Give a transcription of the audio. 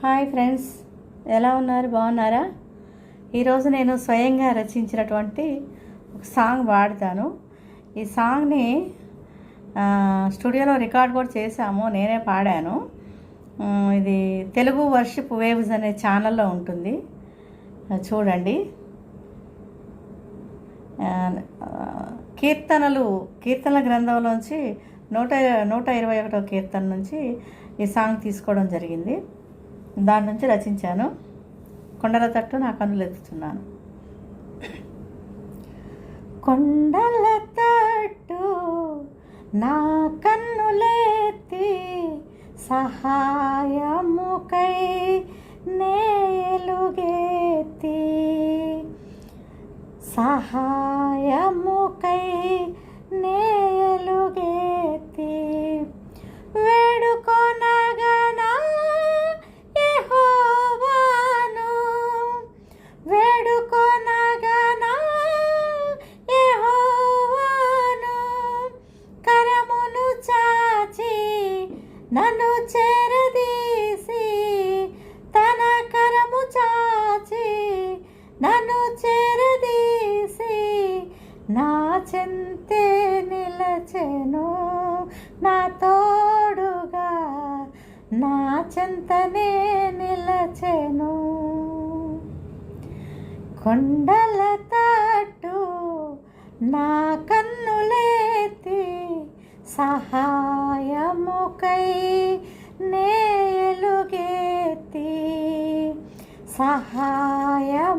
Hi friends, ఎలా ఉన్నారు? బాగున్నారా? ఈరోజు నేను స్వయంగా రచించినటువంటి ఒక సాంగ్ పాడతాను. ఈ సాంగ్ని స్టూడియోలో రికార్డ్ కూడా చేశాము, నేనే పాడాను. ఇది తెలుగు వర్షిప్ వేవ్స్ అనే ఛానల్లో ఉంటుంది, చూడండి. కీర్తనల గ్రంథంలోంచి 121వ కీర్తన నుంచి ఈ సాంగ్ తీసుకోవడం జరిగింది. దాని నుంచి రచించాను. కొండల తట్టు నా కన్నులు ఎత్తుతున్నాను. కొండల తట్టు నా కన్నులెత్తి సహాయముకై నేలుగెత్తి సహాయముకై నేలుగెత్తి వేడుకొనగనా యెహోవాను, వేడుకొనగనా యెహోవాను. కరమును చాచి నన్ను చేరదీసి, తన కరము చాచి నన్ను చేరదీసి నా చెంతే నిలచెను, నా తోడుగా నా చెంతనే నిలచెను. కొండల తట్టు నా కన్నులెత్తి సహాయముకై నేలుగెత్తి సహాయముకై